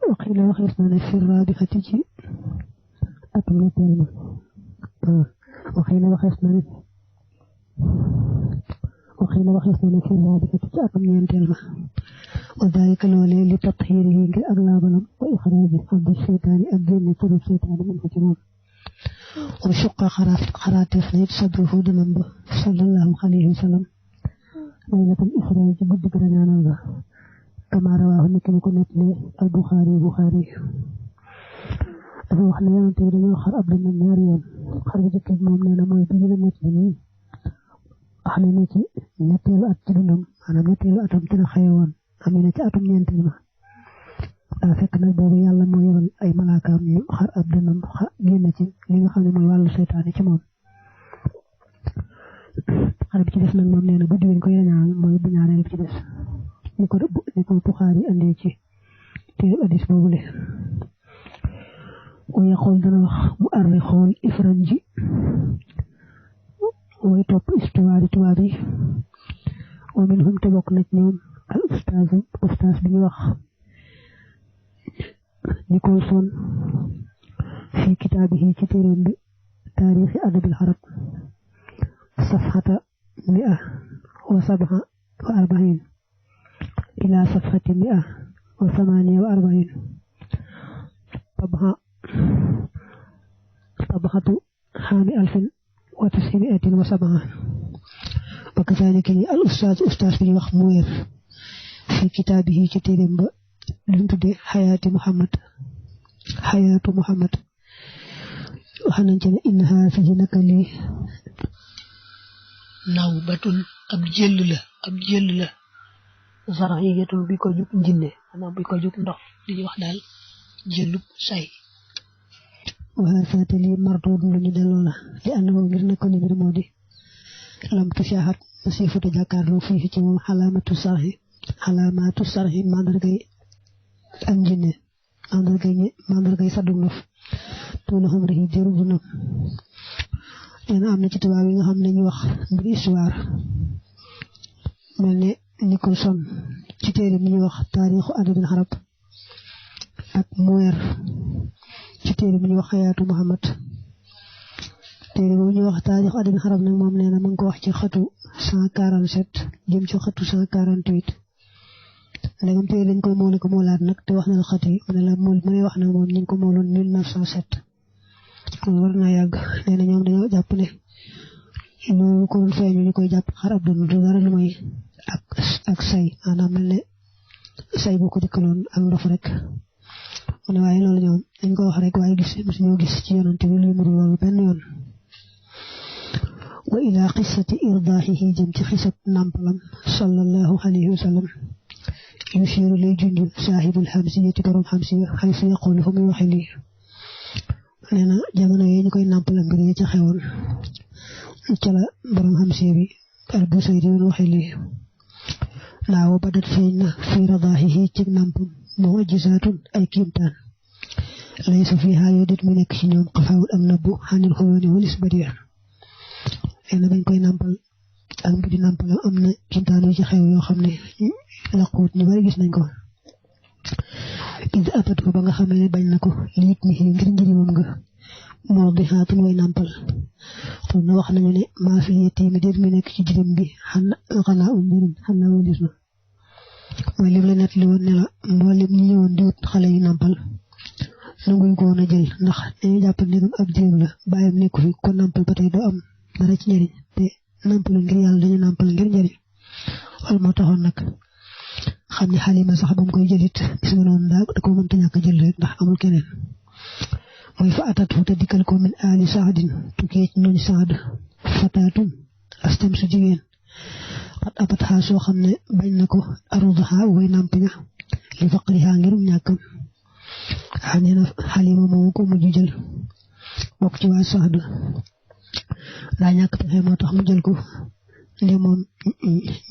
وقيل وخيصنا في الرابحة تجي أكمل تلمة وقيل وخيصنا في الرابحة تجي أكمل تلمة وذلك لولي لتطهيره كأغلاب وإخراج حب الشيطان أبين طرق الشيطان من حكمه وشق خرات فنيت صدره دمنبه صلى الله عليه وسلم ليلة الإخراج قد قرنانا كما رواه نكن كنت لي البخاري dafa wax ne yonent bi dañoo xar ab dina ñaari yoon xar bu jëkk moom nee na mooy bi ñu nekk nii wax ne ci ñetteelu at ci dundam maanaam ñetteelu atam ci la xëye woon am na ci atum ñeenteel ma daa fekk nag boobu yàlla moo yebal ay malaakaam ñu xar ab dinam génn ci li nga xam ne mooy wàllu seytaane ci moom xar bi ci des nag moom nee na guddi lañ koy ñaanal mooy bu ñaareel bi ci des ni ko Buxaari andee ci téere hadis boobule ويقول دنا مؤرخون إفرنجي ويتوب استواري تواري ومنهم تبوك نجنون الأستاذ بيوخ نيكولسون في كتابه كتيرين بتاريخ أدب العرب صفحة 147 إلى صفحة 148 طبعة حام 1907 وكذلك الأستاذ بن مخمور في كتابه كتيرين لنتدي حياة محمد وحننجل إن هذه نكلي نوبة أبجل له زرعية بيكو جوب جنة أنا بيكو جوب نdox li wax dal jëlub say وهذا تلي مردود من دلولا لأنه غير نكون غير مودي لم تشاهد نصيفة جاكارلو فيه تيمم علامات الصرح ماندرغي أنجنة ماندرغي صدوغنف طولهم رهي جيروبنا أنا أمنا تتبابي نغم نيو وخ بالإسوار ملني نيكولسون تتيري نيو وخ تاريخ أدب العرب ak moyer ci téere bi ñu wax xayaatu Muhammad téere bu ñu wax taarix adab xarab nag moom nee na mu ngi ko wax ci xatu 147 jëm ci xatu 148 léegi téere dañ koy moole ko moolaat nag te wax na la xat yi mu ne la mool mu ne wax na moom ñu ngi ko mooloon 1907 kon war naa yàgg nee na ñoom dañoo jàpp ne ñu ko doon feeñu ñu koy jàpp xar ab dund du dara lu may ak say maanaam mel ne say bu ko dikkaloon ak ndof rek ne waaye loolu ñoom dañ ko wax rek waaye suñu gis ci yonent bi lu mu loolu benn yoon wa ila qissati irdahihi jëm ci xisat nampalam sallallahu alayhi wa sallam yushiru lay junjul sahibul hamsiyati borom hamsiya xaysu yaqulu fu muy waxe lii nee na jamono yi ñu koy nampalam mbir yi ca xewoon ca la borom hamsiya bi al busayri waxe lii laa wa badat feeñ na fi radahihi ci nampam mu'jizatun ay kiimtaan laysa fiha yodit mu nekk ci ñoom xafawul ak nabbu xanil xuyóoni walis badiya ena dañ koy nampal ak mbiri nampal am na kiimtaan yu ci xew yoo xam ne laquut ñu bari gis nañ ko id atat ko ba nga xamee ne bañ na ko liit ni ngir njëriñam nga moo di xaatun way nampal kon na wax nañu ne maa fi yetiimi déet mu nekk ci jirim bi xanaa njëriñ xanaa walis na mooy lim la net li woon ne la mboolem ñi ñëwoon di wut xale yi nampal nanguñ ko woon a jël ndax dañuy jàpp ne ab jirim la bàyyam nekku fi ko nampal ba tey doo am dara ci njëriñ te nampalu ngir yàlla dañu nampal ngir njëriñ wala moo taxoon nag xam ne Xalima sax ba mu koy jëlit gis nga noonu da ko mënta ñàkk jël rek ndax amul keneen mooy fa atat fu te dikkal ko min aali saadin tukkee ci ñooñ saad fataatun astam su jigéen at abat xaa soo xam ne bañ na ko arudaha way namp ña li faqriha ngirum ñàkkam nee na Xalima moomu ko mujj jël bokk ci waa saad daa ñàkk pexe moo tax mu jël ko nde moom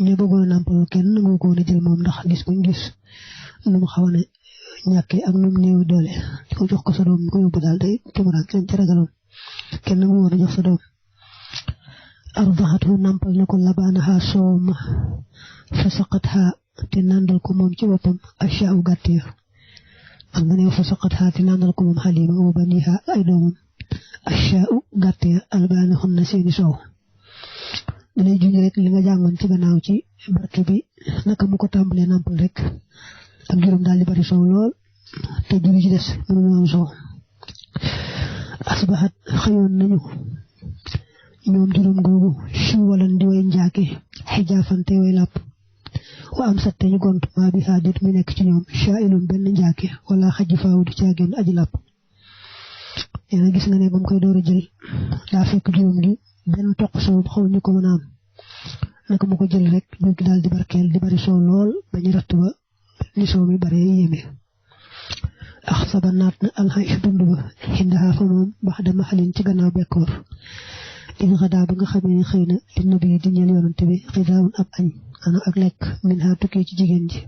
ñu bëggoon nampal kenn nangu ko woon a jël moom ndax gis buñ gis nu mu xaw a ne ñàkkee ak nu mu néew doole ko jox ko sa doom ko yóbbu daal day tumuraak lañ ci ragaloon kenn nangu woon a jox sa doom ardaxatu nampal na ko labaanaha soom fa saqatha te nandal ko moom ci boppam ashaaw gàtt ya am na ne fa saqat xaati nàndal ko moom Xalima wa baniha ay doomam ashaa'u gàtt ya albaana xun na seeni soow dalay junj rek li nga jàngoon ci gannaaw ci barke bi naka mu ko tàmbalee nàmpal rek ak juróom daal di bari soow lool te juri ci des mënuñu am soow asbaxat xëyoon nañu ñoom juróom googu si walan di way njaake xijaafante way làpp wa am satte ñu gont maa bi xaadit mi nekk ci ñoom shaa'ilun benn njaake wala xaji faawu du caageen aji làpp yéena gis nga ne ba mu koy door a jël daa fekk juróom gi benn toq soow xaw ñu ko mën a am naka mu ko jël rek jur gi daal di barkeel di bari soow lool bañu ratt ba ni soow mi bare yéeme ax saba naat na alxaysu dund ba xindaxaa fa moom bax dama xalin ci gannaaw bekkoor in xadaa ba nga xamee ne xëy na li nabi di ñeel yonante bi xidaawun ab añ ana ak lekk min xaa tukkee ci jigéen ji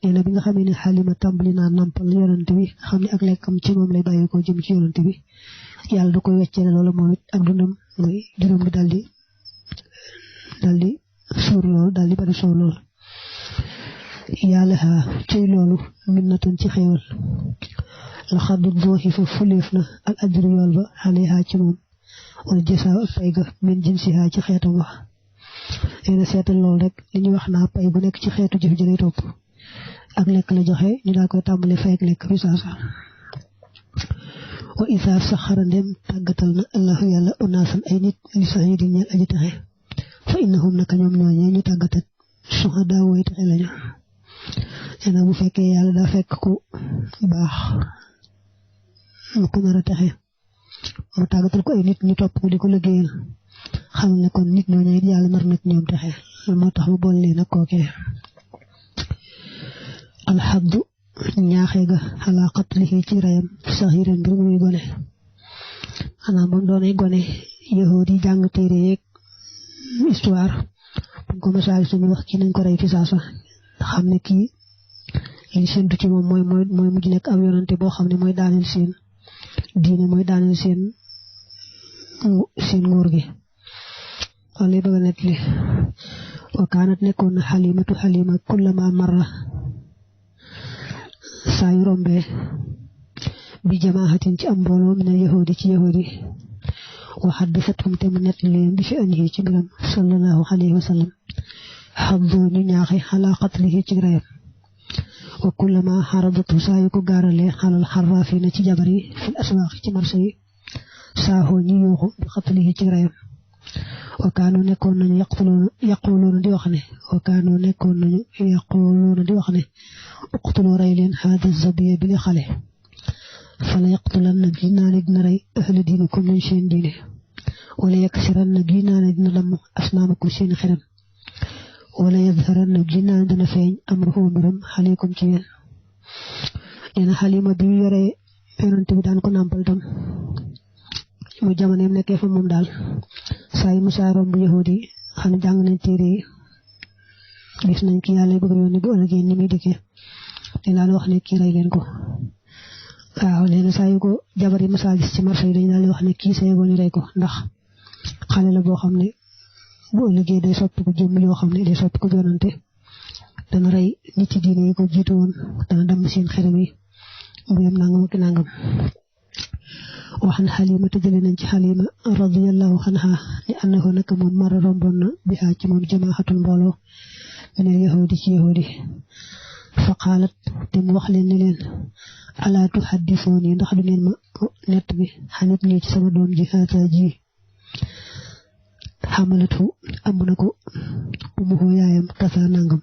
nee na bi nga xamee ne Xalima tàmbali naa nampal yonante bi nga xam ne ak lekkam ci moom lay bàyyi ko jëm ci yonante bi yàlla da koy weccee loolu moom it ak dundam mooy juróom gi daldi suur lool daldi bari soow lool yàlla xaa cëy loolu minnatun ci xéewal la xaddu dooxi fa fuleef na al ajru yool ba xale xaa ci moom wala jësaaw ak pay ga min jinsi xaa ci xeetam wax nee na seetal lool rek li ñu wax naa pay bu nekk ci xeetu jëf ji lay topp ak lekk la joxe ñu daa koy tàmbali fay ak lekk fi saasa wa isaa saxara ndem tàggatal na allahu yàlla unaasan ay nit li saxiidi ñeel aji taxe fa innahum naka ñoom ñooñee ñu tàggatat suhadaa way taxe lañu nee na bu fekkee yàlla daa fekk ku baax mu ko nar a taxe mu tàggatal ko ay nit ñu topp ko di ko liggéeyal xam ne kon nit ñooñee it yàlla nar na ci ñoom taxe moo tax mu boole leen ak kookee alxaddu ñaaxee ga xalaa qatlihi ci rayam saxiran mbir muy gone xanaa moom doonay gone yahuud yi jàng téere yeeg histoire buñ ko masaal suñu wax kii nañ ko rey fi saasa xam ne kii liñ séntu ci moom mooy mujj nekk ab yonante boo xam ne mooy daaneel seen diine mooy daaneel seen nguur gi wala bëgg a nettali wa kaanat nekkoon na Xalima kullama marra saa yu rombee bi jamaahatin ci am mbooloo min al yahudi ci yahudi wa haddathathum te mu nettali leen bi fi anhi ci mbiram sallallahu alayhi wa sallam xaddu ñu ñaaxe xalaa qatlihi ci rayam wa kullama xaradatu saa yu ko gaaralee xalal xarraafina ci jabar yi fil aswaaq ci marché yi saaxoo ñu yuuxu bi qatlihi ci rayam wa kaanu nekkoon nañu yaquluuna di wax ne uqtulu rey leen haada zabiya bi li xale fala yaqtulanna gi naa ne dina rey ahli diinikum nañ seen diine wala yaksiranna gi naa ne dina damm asnaamakum seen xeram wala yadharanna gi naa ne dina feeñ amruhu mbiram xalikum ci yéen nee na Xalima bi yore yonante bi daan ko nàmpal tam mu jamoneem nekkee fa moom daal saa yu musaa romb yahudi xam ne jàng nañ téere yi gis nañ ki yàlla bëgg yoon bu ëllëgee ni muy dikkee te daal wax ne kii rey leen ko waaw nee na saa yu ko jabar yi musaa gis ci marché yi dañ daal wax ne kii sa yëgoon rey ko ndax xale la boo xam ne bu ëllëgee day soppi ko jëmm yoo xam ne day soppi ko yonante dana rey nit ci diine yi ko jiitu woon dana damm seen xeram yi bu yem nangam ak nangam waxan Xalima te jëlee nañ ci Xalima radiyallahu anha ni annahu naka moom mara romboon na bi xaa ci moom jamaaxatul mbooloo minal yahudi ci yahudi fa qaalat te mu wax leen ne leen alaa tuhaddisuuni ndax du ngeen ma nett bi xanit nii ci sama doom ji haata ji xamalatu am na ko umuhu yaayam kasa nangam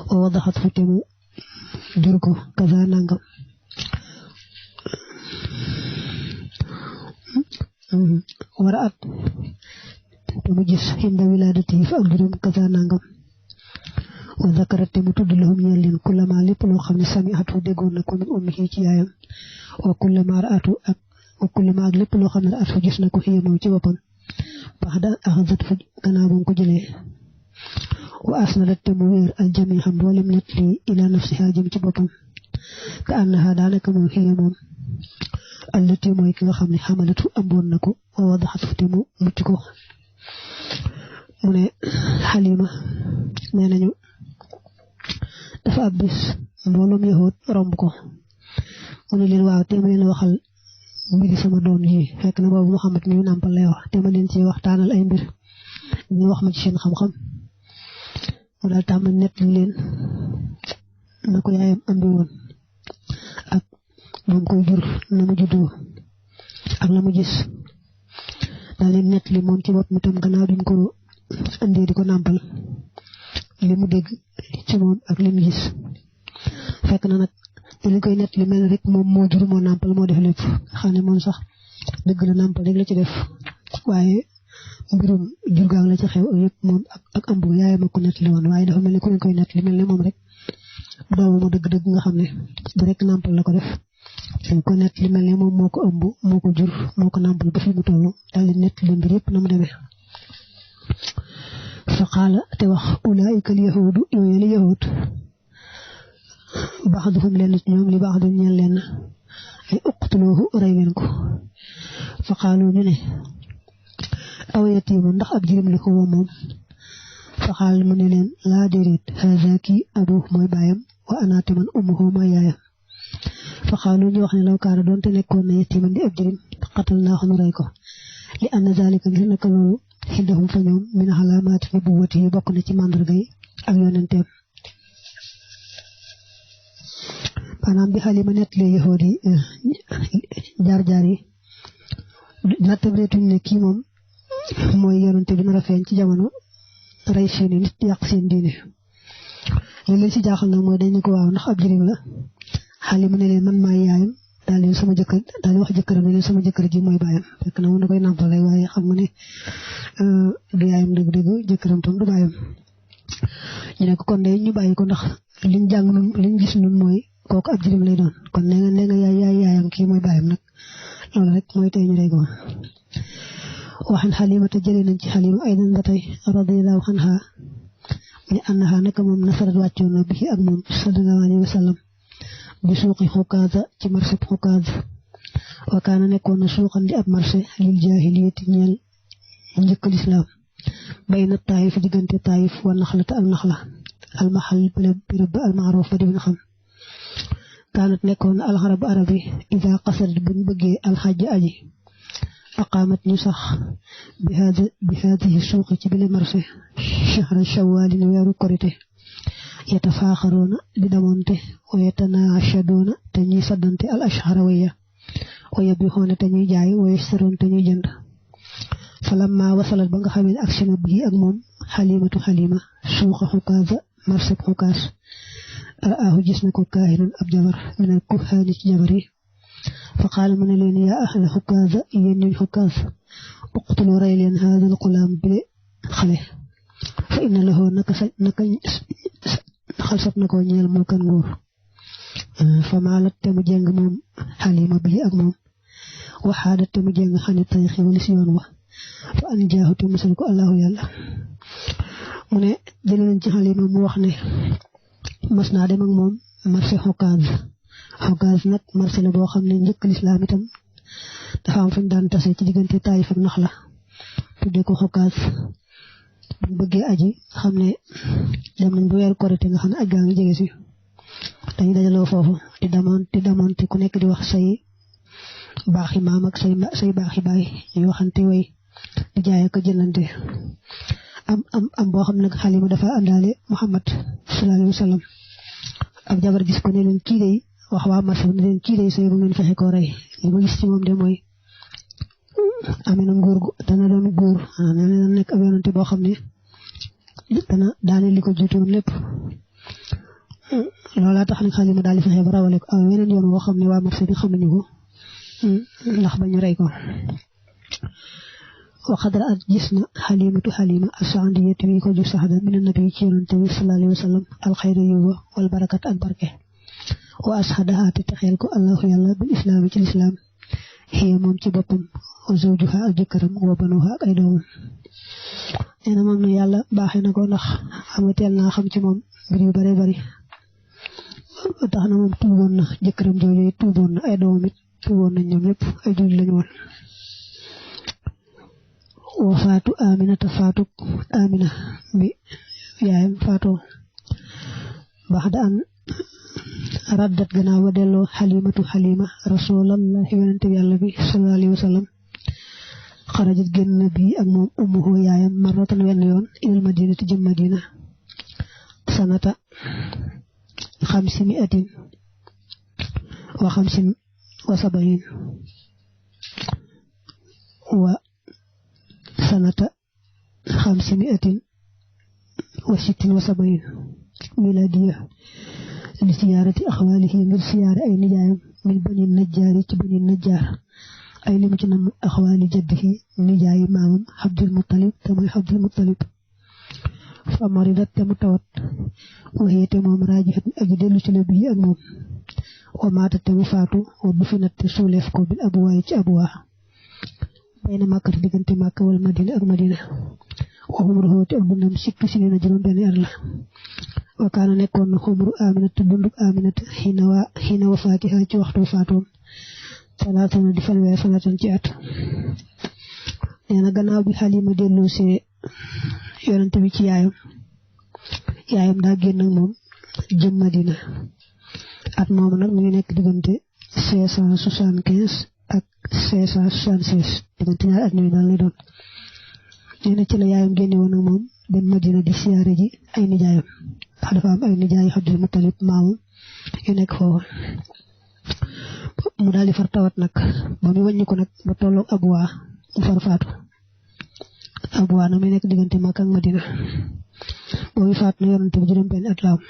wa wadaxat fu te mu jur ko kasa nangam wara at te mu gis inda wilaadati fa ak juróom kasa nangam wa zakarat te mu tudd lahum ñeel leen kullama lépp loo xam ne sami'atu déggoon na ko min ummihi ci yaayam wa kullama ra'atu ak lépp loo xam ne ra'atu gis na ko xiya moom ci boppam baxda axadat fu gannaaw ba ko jëlee wa asnadat te mu wéer al jamiha mboolem nett li ila nafsiha jëm ci boppam ka annaha daanaka moom xiya moom allati mooy ki nga xam ne xamalatu amboon na ko wa wadaxatu te mu mucc ko mu ne Xalima nee nañu dafa ab bis mboolum yahud romb ko mu ne leen waaw te ma leen waxal mbiri sama doom ji fekk na boobu Muhammad mi nàmpal lay wax te ma leen ci waxtaanal ay mbir ñu wax ma ci seen xam-xam mu daal tàmm nett leen na ko yaayam ambi woon ak moom koy jur na mu juddoo ak la mu gis daal leen nett li moom ci bopp mi tam gannaaw duñ ko andee di ko nàmpal li mu dégg ci moom ak li mu gis fekk na nag te li koy nett li mel rek moom moo jur moo nàmpal moo def lépp xam ne moom sax dëgg la nàmpal rek la ci def waaye mbirum jur gaag la ci xew ak yëpp moom ak ëmb yaayam a ko nett li woon waaye dafa mel ni ku leen koy nett li mel ne moom rek doomu mu dëgg-dëgg nga xam ne du rek nàmpal la ko def dañ ko nett li mel ne moom moo ko ëmb moo ko jur moo ko nàmpal ba fi mu toll daal di nett li mbir yëpp na mu demee fa qaala te wax ulaa'ika al yahuudu yooyu li yahud ba'duhum leen ci ñoom li ba'du ñeel leen ay uqtuluuhu rey leen ko fa qaalu ñu ne aw yatiimu ndax ab jirim li ko moom fa qaal mu ne leen laa déedéet haazaa kii abuuhu mooy baayam wa ana te man ummuhu mooy yaayam fa qaalu ñu wax ne law kaana doonte nekkoon na yatiiman di ab jirim qatalnaahu nu rey ko li anna zaalika ngir naka loolu xindahum fa ñoom min alaamaati nubuwwati bokk na ci màndarga yi ak yonenteem maanaam bi Halima nettalee yahuud yi jaar-jaar yi nattableetuñ ne kii moom mooy yonente bi nar a feeñ ci jamono rey seeni nit yàq seen diine li leen si jaaxal nag mooy dañ ne ko waaw ndax ab jirim la Halima ne leen man maay yaayam daal leen sama jëkkër daal di wax jëkkëram ne leen sama jëkkër ji mooy baayam fekk na moom da koy nàmpal rek waaye xam nga ne du yaayam dëgg-dëgg jëkkëram tam du baayam ñu ne ko kon de ñu bàyyi ko ndax liñ jàng nun liñ gis nun mooy kooku ab jirim lay doon kon nee nga yaayam kii mooy baayam nag loolu rek mooy tey ñu rey ko waxan Halima te jëlee nañ ci Halima aydan ba tey radiyallahu anha ne annaha naka moom nasarat wàccoon na bi ak moom sallallahu alayhi wa sallam bi suuqi Xukaaza ci marché Xukaaza wa kaana nekkoon na suuqan di ab marché lil jaahiliyati ñeel njëkk lislaam bayna Taayif diggante Taayif wa Naxlata ak Naxla almaxal béréb ba almaaruf ba di nga xam kaanat nekkoon alxarab arab yi ida qasadat buñ bëggee alxaj aji aqaamat ñu sax bi haadihi suuqi ci bile marché shahra shawaalin weeru korite yatafaaxaroona di damonte wa yatanaashadoona te ñuy saddante al ashhara waya wa yabixoona te ñuy jaay wa yashtaroon te ñuy jënd falamma wasalat ba nga xamee ne ak sina bii ak moom Halima suuqa Xukaaza marché Xukaas raahu gis na ko kaahinun ab jabar minal kuhaani ci jabar yi fa qaala mu ne leen yaa ahla Xukaaza yéen ñooñ Xukaaz uqtulu rey leen haadal xulaam bile xale fa inna lahu naka xalsat na ko ñeel mulkan nguur fa maalat te mu jeng moom Halima bii ak moom waxaadat te mu jeng xane tay xewali si yoon wa fa an jaahu te musal ko allahu yàlla mu ne jële nañ ci Halima mu wax ne mas naa dem ak moom marché Xukaaza nag marché la boo xam ne njëkk lislaam itam dafa am fañ daan tase ci diggante Taayif ak Naxla tudde ko Xukaaza buñ bëggee aji xam ne dem nañ bu weeru korite nga xam ne aj gaa ngi jege si dañu dajaloo foofu di damonte ku nekk di wax say baaxi maam ak say baaxi baay ñuy waxante way di jaay ak jëndante am boo xam ne nag Halima dafa àndaale Muhammad sallallahu alayhi wa sallam ab jabar gis ko ne leen kii day wax waa marché ne leen kii day sooy bu ngeen fexe koo rey li ma gis ci moom de mooy amee na nguur dana doon góor nee na nekk ab yonante boo xam ne dana daane li ko jiitoon lépp loolaa tax nag Halima daal di fexe ba rawale ko am weneen yoon woo xam ne waa marché bi xam nañu ko ndax ba ñu rey ko wa qad ra'at gis na Halima as-Sa'diyatu mi ko ju saxda min an-nabi ci yonante bi sallallahu alayhi wa sallam alxayra yiwa wal barakat ak barke wa ashadaha te texeel ko allahu yàlla bil islaami ci lislaam xiya moom ci boppam wa zawjuha ak jëkkëram wa banuha ak ay doomam nee na moom na yàlla baaxee na ko ndax xam nga teel naa xam ci moom mbir yu bare bari tax na moom tuuboon na jëkkëram jooju tuuboon na ay doomam it tuuboon nañ ñoom ñëpp ay jullit lañu woon wa faatu Amina bi yaayam faatoo baxda an raddat gannaaw ba delloo xalimatu xalima rasulallahi yonente bi yàlla bi sallallahu alayhi wa sallam xarajat génn bi ak moom ummuhu yaayam marratan wenn yoon ilal madinati jëm madina sanata xamsimiatin wa xamsin wa sabayin wa sanata xamsimiatin wa sittin wa sabayin miladiya li siyaarati axwaalihi ngir siyaare ay nijaayam min bani najjaari ci bani najjaar ay limu ci nam axwaali jaddihi nijaayi maamam Abdul Muttalib te mooy Abdul Muttalib fa maridat te mu tawat waxee te moom raajixat aji dellu ci la bii ak moom wa maatat te mu faatu wa dufinat te suuleef ko bil abuwaay ci abuwaa bayna Makka diggante Makka wal Madina ak Madina wa umruhu te ak dundam sikki si na juróom benn at la wa kaana nekkoon na umru Aminata dunduk Aminata xiina wafaatiha ci waxtu faatoom salaatana di fanweer salaatan ci at nee na gannaaw bi Xalima dellu see yonent bi ci yaayam daa génn ak moom jëm Madina at moom nag mu ngi nekk diggante 575 ak 576 diggante ñaari at ñooy daal lay doon nee na ci la yaayam génne woon ak moom dem Madina di siyaare ji ay nijaayam ndax dafa am ay nijaay Abdul Muttalib maamam yu nekk foofu mu daal di far tawat nag ba mu wàññi ko nag ba tolloog Abuwaa mu far faatu Abuwaa nag muy nekk diggante Makka ak Madina boobu faatu na yonent bi juróom benn at la am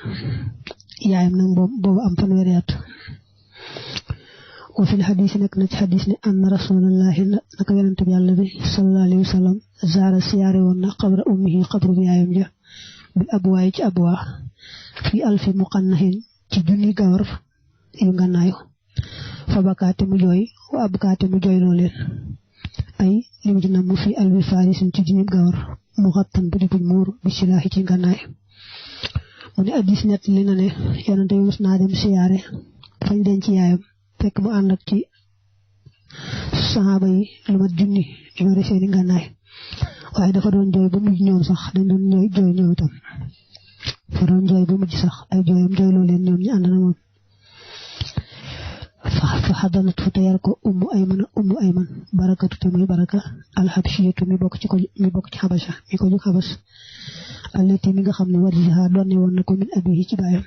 yaayam nag boobu am fanweeri at wa fil xadis nekk na ci xadis ne anna rasulallahi naka yonent bi yàlla bi sallallahu alayhi wa sallam zaara siyaare woon na xabra ummihi xabru bi yaayam ja bil Abuwaa ci Abuwaa fi alfi muqannahin ci junni gawar yu ngannaayu fa bakaate mu jooy wa abkaate mu jooy loo leen ay limu ci nam mu fi alwi farisin ci junni gawar mu xattan bu di buñ muur bi silaahi ci ngànnaay mu ne addis nett li na ne yonente bi mos naa dem siyaare fañ denc yaayam fekk mu ànd ak ci saxaaba yi lu mat junni yore seeni ngànnaay waaye dafa doon jooy ba mujj ñoom sax dañ doon jooy ñoom itam dafa doon jooy ba mujj sax ay jooyam jooy loo leen ñoom ñu ànd na moom fa xadanat fu tayal ko ummu ayman barakatu te muy baraka alxabsiyatu mi bokk ci xabasa mi ko jóg xabas allati mi nga xam ne warisaha doonne woon na ko min abihi ci baayam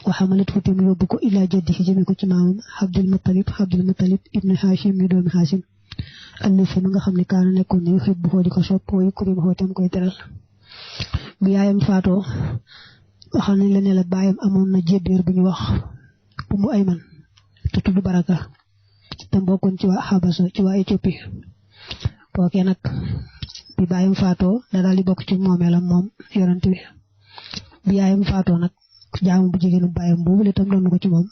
wa xamalat fu te mu yóbbu ko ila jaddihi jëme ko ci maamam Abdul Muttalib ibnu Hashim mi doomi Hashim allati mi nga xam ne kaana nekkoon ne yuhibbu ko di ko sopp wa yukrimuhu tam koy teral bu yaayam faatoo waxal nañ la ne la baayam amoon na jébbeer bu ñu wax ummu ayman te tudd baraka te bokkoon ci waa Xabasa ci waa Éthiopie kookee nag bi baayam faatoo da daal di bokk ci moomeelam moom yonent bi yaayam faatoo nag jaamu bu jigéenu baayam boobu la tam doon ko ci moom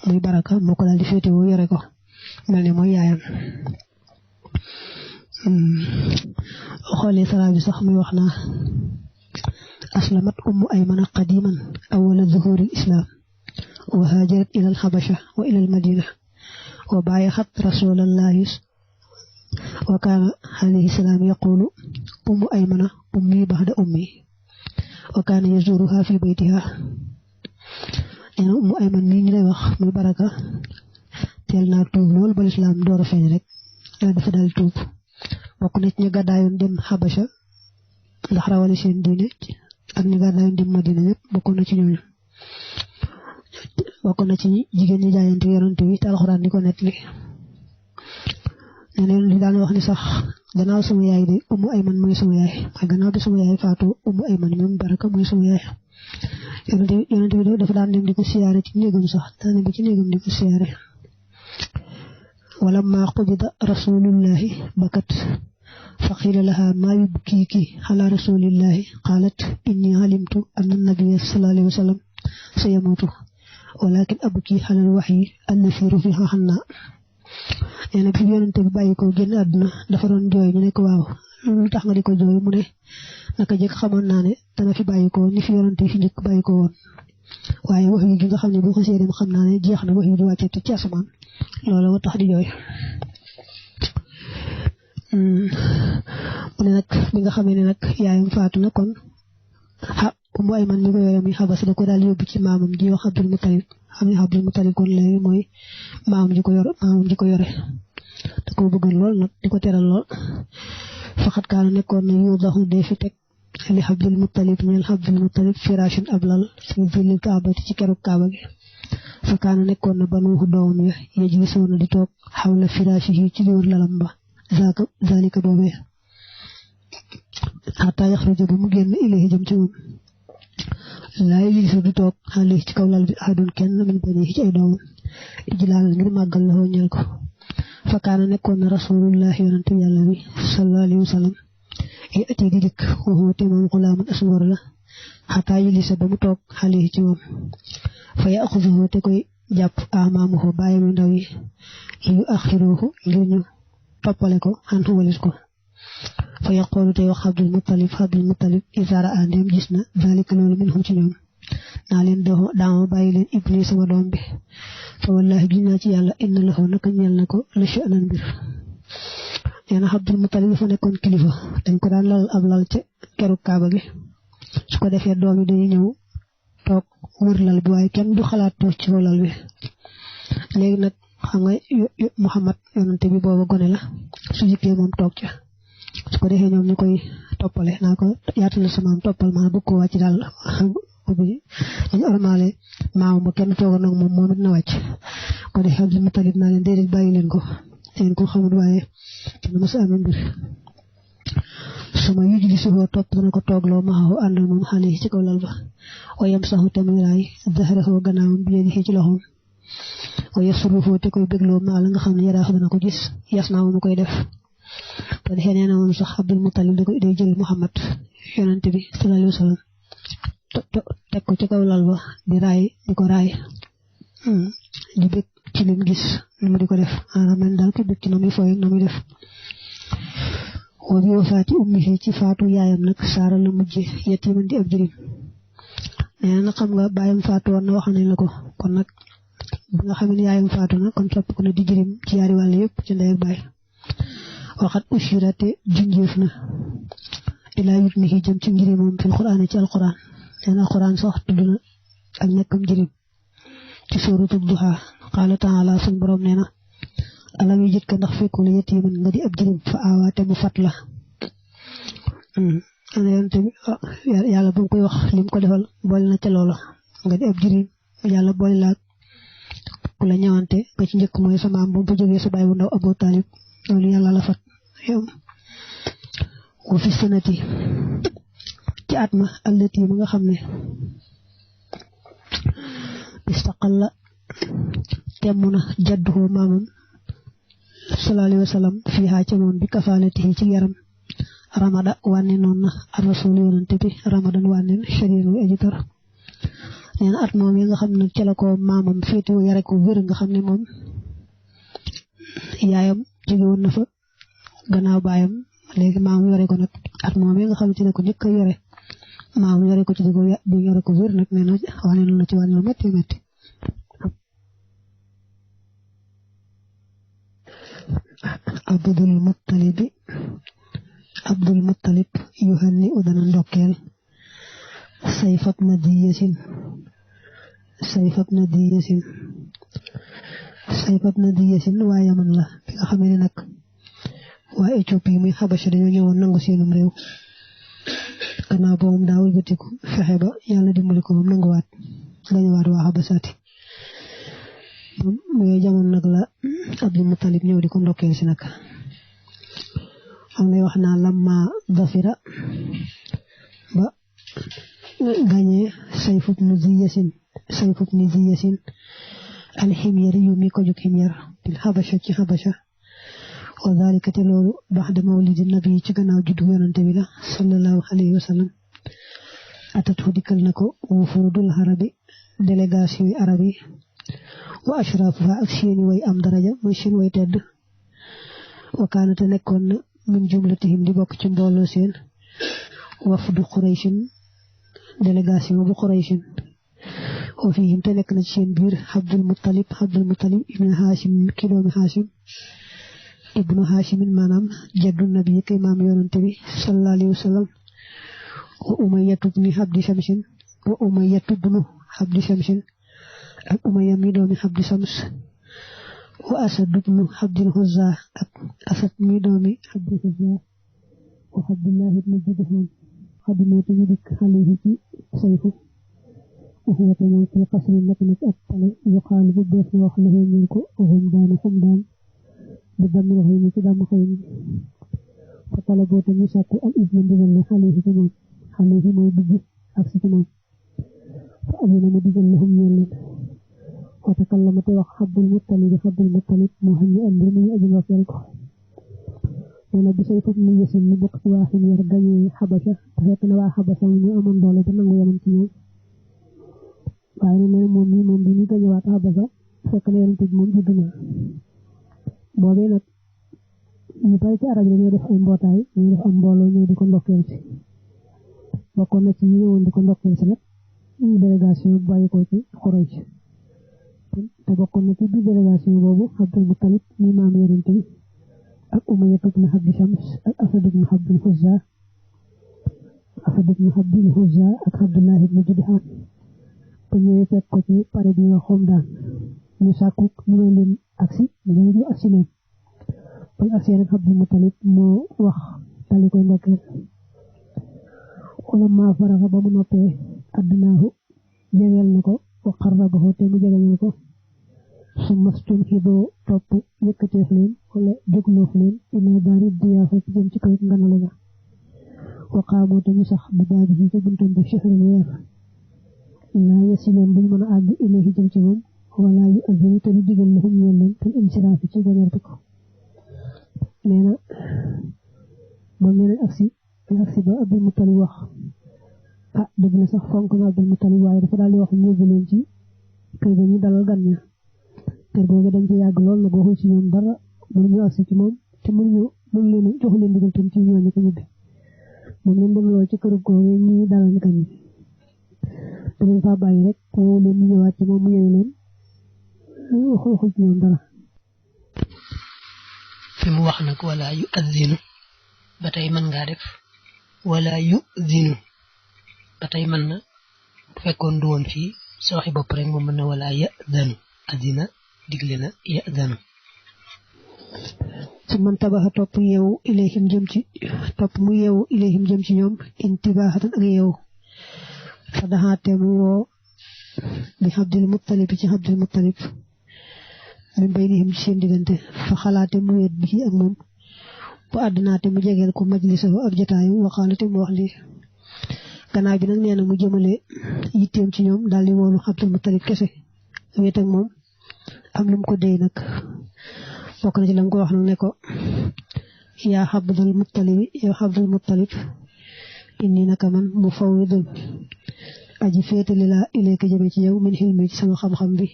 muy baraka moo ko daal di féetewoo yore ko mel ni mooy yaayam xoolee sara bi sax muy wax naa aslamat ummu aymana qadiman awwala zuhuril islam wa hajarat ila al-habasha wa ila al-madina wa baaya'at rasulallahi wa kana alayhi salam yaqulu ummu aymana ummi ba'da ummi wa kana yazuruha fi baytiha nee ummu ayman mi ngi lay wax muy baraka teel naa tuub lool ba lislaam door a feeñ rek dafa dal tuub bokk na ci ñu gàddaayoon dem Habasha ndax rawale seen diine ak ñu gàddaayoon dem Madina ñëpp bokk na ci ñooñu bokk na ci jigéen ñi jaayante yonent bi te alxuraan di ko nettali ñeneen li daan wax ni sax gannaaw sama yaay de ummu ayman mooy sama yaay waaye gannaaw bi sama yaay faatu ummu ayman moom baraka mooy sama yaay yonent bi dafa daan dem di ko siyaare ci néegam sax daan dem ci néegam di ko siyaare wala ma qubida rasulullahi bakat fa qila laha ma yubkiki ala rasulillahi qalat inni alimtu anna nabiyya sallallahu alayhi wa sallam sayamutu walakin abki ala alwahyi allazi rufi'a anna nee na bi yonent bi bàyyi ko génn àdduna dafa doon jooy ñu ne ko waaw lu tax nga di ko jooy mu ne naka jëkk xamoon naa ne dana fi bàyyi ko ni fi yonent yi fi njëkk bàyyi ko woon waaye wax yi gi nga xam ne bu xasee dem xam naa ne jeex na wax yi di wàccee ci asamaan loolu moo tax di jooy mu ne nag bi nga xamee ne nag yaayam faatu na kon Ummu Ayman mi ko yore muy Xabasa da ko daal yóbbu ci maamam ji wax Abdul Muttalib xam ne Abdul Muttalib kon léegi mooy maamam ji ko yore da ko bëggoon lool nag di ko teral lool faqat kaana nekkoon na yudaxu dee fi teg li Abdul Muttalib ñeel Abdul Muttalib firashin ablal fi zillil kaabati ci keroog kaaba gi fa kaana nekkoon na banuuxu doomam ya yajlisoona di toog xawla firashihi ci liwër lalam ba zalika boobee xataa yaxruja ba mu génn ilayhi jëm ci moom laa yajlisu du toog xale ci kaw lal bi ahadun kenn min banihi ci ay doomam ijlaal ngir màggal la ñeel ko fa kaana nekkoon na rasulullah yonante yàlla bi sallallahu alayhi wa sallam ati di dikk waxoo te moom xulaaman aswar la xataa yajlisa ba mu toog xale ci moom fa yaxuduhu te koy jàpp amaamuhu bàyyam yu ndaw yi yu axiruhu ngir ñu toppale ko xan walis ko fa yaqoolu tey wax Abdul Muttalib isaara andem gis na zalika loolu minhum ci ñoom naa leen daama bàyyi leen ibni sama doom bi fa wallahi gis naa ci yàlla inna lahu naka ñeel na ko la sha'nan mbir nee na Abdul Muttalib dafa nekkoon kilifa dañ ko daan lal ab lal ca keru kaaba gi su ko defee doom yi dañuy ñëw toog wër lal bi waaye kenn du xalaat toog ci kaw lal bi léegi nag xam nga Muhammad yonante bi booba gone la su jikkee moom toog ca su ko defee ñoom ñu koy toppale naa ko yaatal sama am toppal maa bëgg ko wàcc daal dañu ormaale maam ba kenn toogoon nag moom it na wàcc ko defee Abdul Muttalib naa leen déedéet bàyyi leen ko seen ko xamul waaye dina mos a amee mbir suma yujli suhoo topp dana ko toogloo maxaxu ànd moom xale ci kaw lal ba wayam saxu tamiraay zahrahu gannaawam bi yéen ci loxoom waye suruhoo te koy bégloo maa la nga xam ne yaraax dana ko gis yas naa mu koy def te defee nee na moom sax Abdul Muttalib day jël Muhammad yonent bi sallallahu alayhi wa sallam teg ko ci kaw lal ba di ko raay di bëgg ci lim gis nu mu di ko def man daal ko bëgg ci na muy fooy na muy def wa bi wafaati ummihi ci faatu yaayam nag saara la mujje yatiman di ab jirim nee na xam nga baayam faatu woon na wax nañ la ko kon nag bi nga xam ne yaayam faatu na kon topp ko na di jirim ci yaari wàll yëpp ci ndey ak baay waxat ushirate junjeef na ilaa yutmihi jëm ci njëriñ moom fil quraan ci alquran nee na alquran sax tudd na ak nekkam njëriñ ci suuratu duha qaala taala suñ borom nee na alam yu jit ka ndax fekkul yatiman nga di ab jirim fa aawaate mu fat la ana yonte bi yàlla bu koy wax lim ko defal boole na ca loola nga di ab jirim yàlla boole la ku la ñëwante nga ci njëkk mooy sa maam bu jógee sa baay bu ndaw Abu Talib loolu yàlla la fat yow wa fi sanati ci at ma allati ma nga xam ne istaqalla temm na jadduhu maamam sallallahu alayhi wa sallam fiihaa ca moom bi kafaalatihi ci yaram ramada wànne noon na ar-rasul yonante bi ramadan wànneen shadid wi aji tar nee na at moom yi nga xam ne ca la ko maamam féete yare ko wér nga xam ne moom yaayam jóge woon na fa gannaaw baayam léegi maam yore ko nag at moom yi nga xam ne ci la ko njëkk a yore maam yore ko ci di yore ko wér nag nee na wane na ci wàllu métti métti Abdul Muttalib yuhanni udana ndokkeel sayfab na di yasin waa Yaman la bi nga xam ne nag waa Éthiopie muy Xabasha dañoo ñëwoon nangu seenum réew gannaaw ba moom daawul bëtiku fexe ba yàlla dimbali ko moom nanguwaat gañuwaat waa Xabasaati muy jamono nag la Abdul Muttalib ñëw di ko ndokkeel si nag am na wax naa lamma dafira ba gañee sayfub ni zi yasin alximyar yu mi ko jóg ximyar bil Xabasha ci Xabasha wa dalika te loolu baxda mawlidi nabi ci gannaaw juddu yonante bi la sallallahu alayhi wa sallam atatu dikkal na ko wufudul arabi délégation yi arab yi wa ashrafuha ak seeni way am daraja muy seen way tedd wa kaanate nekkoon na min jumlatihim di bokk ci mbooloo seen wafdu Qurayshin délégation bu Qurayshin wa fihim te nekk na ci seen biir Abdul Muttalib ibn Hashim ki doomi Hashim ibnu Hashimin maanaam jaddu nabi kay maam yonante bi sallallahu alayhi wa sallam wa Umayyatu ibn Abdi Shamsin wa Umayya ibnu Abdi Shamsin ak Umayya mi doomi Abdi Shams wa Asad ibnu Abdil Uzza ak Asad mi doomi Abdil Uzza wa Abdullah ibnu Judham xadimatu ñu dikk alayhi ci sayfu وهو تمام في قصر لكن أبطل يقال بالدوس وخله منك وهمدان حمدان بدم الغيم كدام خيم فطلبوا تنساك الإذن بذل عليه تمام عليه ما يبجي أكس تمام فأذن مدزل لهم يلين وتكلمت وحب المطلب مهنئا برمي أجل وفيرك ونبي سيف من يسن بقت واحد يرقني حبشة فهيتنا وحبشة من أمن دولة نغو يمنتيو waaye nee moom bi ñu gañewaat Habasa fekk na yonent bi moom judd na boobee nag ñu bari ci arab yi dañoo def ay mbootaay ñu def am mbooloo ñëw di ko ndokkeel si bokkoon na ci ñu ñëwoon di ko ndokkeel si nag ñu délégation bu bàyyi ko ci Quraysh te bokkoon na ci biir délégation boobu Abdul Muttalib mi maam yonent bi ak Umayya ibn Abdi Shams ak Asad ibn Abdil Uzza ak Abdullah ibn Judham te ñëwee fekk ko ci pare bi nga xom daan ñu sàkku ñu leen aksi ñu aksi leen bañ aksi nag Abdul Muttalib moo wax dali koy ndokkeel wala maa faraxa ba mu noppee addinaahu jegeel na ko wa qarrabahu te mu jegeñal ko su mastum xidoo topp yëkkateef leen wala jógloof leen ina daari diyaafa ci jëm ci kaw nganale ga wa qaamoo te ñu sax bi baabi ci buntam bu shahrin weer laa yasiloon duñ mën a àgg ilayhi jëm ci moom wala yu azinu te ñu digal lahum ñeel leen te insiraafi ci bañarte ko nee na moom nee nañ agsi ba Abdul Muttalib wax dëgg la sax fonk na Abdul Muttalib waaye dafa daal di wax ñëw leen ci kër ga ñu dalal gan ña kër googu dañ ci yàgg lool nag waxul ci ñoom dara mënuñu agsi ci moom te mënu leen jox leen digal tam ci ñooñu ko ñibbi moom leen dem lool ci kër googu ñi dalal gan ñi dañ fa bàyyi rek ko leen ñëwaat ci moom mu ñëw leen waxul ci ñoom dara fi mu wax nag wala yu azinu ba tey mën ngaa def wala yu zinu ba tey mën na bu fekkoon du woon fii sa waxi bopp rek moom mën na wala ya zanu azina digle na ya zanu su man tabaxa topp yeewu ilayhim jëm ci topp mu yeewu ilayhim jëm ci ñoom intibaaxatan ak yeewu fa daxaate mu woo bi Abdul Muttalib ci Abdul Muttalib min baynihim ci seen diggante fa xalaate mu wet bi ak moom bu àddinaate mu jegeel ko majlisahu ab jataayam waxaalate mu wax lii gannaaw bi nag nee na mu jëmale yitteem ci ñoom daal di woolu Abdul Muttalib kese wet ak moom am lu mu ko déy nag bokk na ci la mu ko wax nag ne ko yaa Abdul Muttalib inni naka man mu fawwidun aji féetali la ilayka jëme ci yow min xilmi ci sama xam-xam bi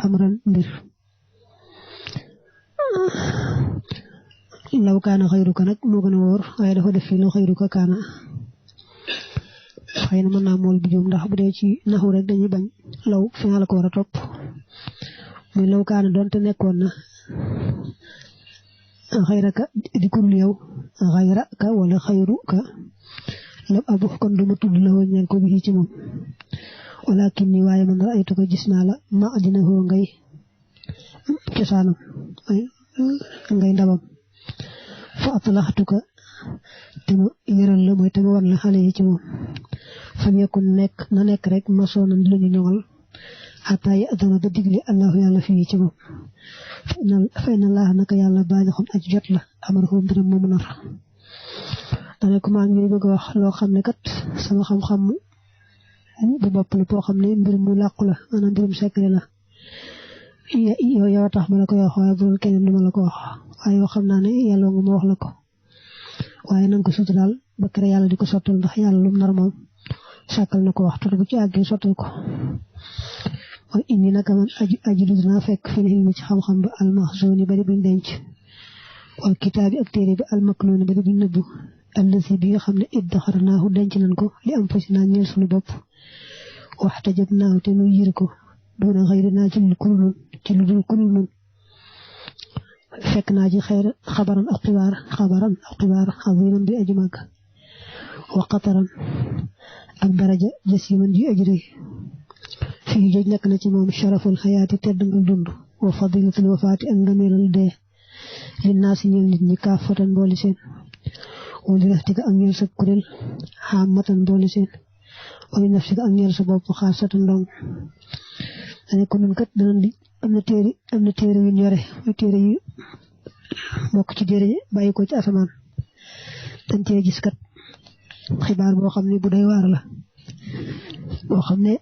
amran mbir law kaana xayruka nag moo gën a wóor waaye dafa def fii law xayruka kaana xëy na mën naa mool bi juum ndax bu dee ci naxu rek dañuy bañ law fi nga la ko war a topp muy law kaana doonte nekkoon na xayraka di kurul yow xayraka wala xayruka lam abu kon duma tudd la woon ñeel ko bi ci moom walakin ni waaye man raaytu ko gis naa la ma dina hoo ngay cosaanam ngay ndabam fa atlaxtuka te ma yëral la mooy te ma wan la xale yi ci moom fam yakun na nekk rek ma soonan di lañu ñoŋal xataa ya adana ba digle allahu yàlla fii ci moom fa inna allah naka yàlla baalixun aji jot la amarahu mbiram moomu nar dane ko maa ngi bëgg a wax loo xam ne kat sama xam-xam bu bopp la boo xam ne mbir mu làqu la maanaam mbirum secret la yow tax ma la koy wax waaye bu doon keneen duma la ko wax waaye yoo xam naa ne yàlla nga ma wax la ko waaye nanga ko suturaal ba kere yàlla di ko sottal ndax yàlla lu mu nar moom sàkkal na ko waxtu bu ci àggee sottal ko waaye indi naka man aju dinaa fekk fi ne ilmi ci xam-xam ba almaxzoni bari buñ denc wal kitaabi ak téere bi almaknuni bari buñ nëbbu allasi bi nga xam ne iddaxarnaahu denc nañ ko li am fasi naa ñeel suñu bopp waxta jëg naahu te nu yir ko doona xëyri naa ci lu dul kulul nun fekk naa ci xayr xabaran ak xibaar aziman bi aji màgg wa qataran ak daraja jasiman ji ajri fi joj nekk na ci moom sharaful xayaati tedd nga dund wa fadilatul wafaati ak ngëneelal dee li naasi ñeel nit ñi kaafatan mbooli seen wali naftika ak ñeel sa kuréel xaamatan mbooli seen wali naftika ak ñeel sa bopp xaasatan ndong dane ko nun kat danañ di am na téere yu ñore mooy téere yu bokk ci téere bàyyi ko ci asamaan dañ cee gis kat xibaar boo xam ne bu doy waar la boo xam ne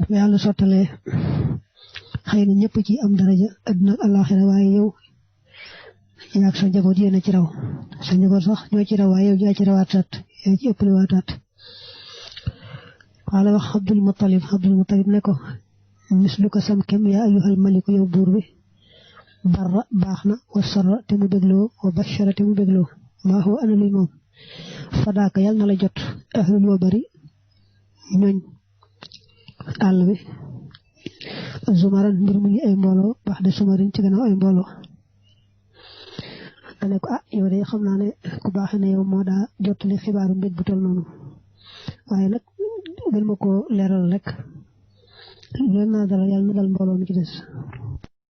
bu yàlla sottalee xëy na ñëpp ci am daraja àdduna ak àllaaxira waaye yow yaa ak sa njaboot yéen a ci raw sa njaboot sax ñoo ci raw waaye yow yaa ci rawaataat yaa ci ëppale waataat xaala wax Abdul Muttalib ne ko misluka sam kem yaa ayyuhal maliku yow buur bi barra baax na wa sarra te mu bégloo wa bashara te mu bégloo maa huwa ana luy moom fadaaka yàlla na la jot ahlul wa bari ñooñ àll bi zumaran mbir mu ngi ay mbooloo baax de sumarin ci gannaaw ay mbooloo dane ko yow de xam naa ne ku baaxe ne yow moo daa jottali xibaaru mbég bu tol noonu waaye nag gën ma ko leeral rek loolu naa dala yàlla na dal mbooloo mi ci des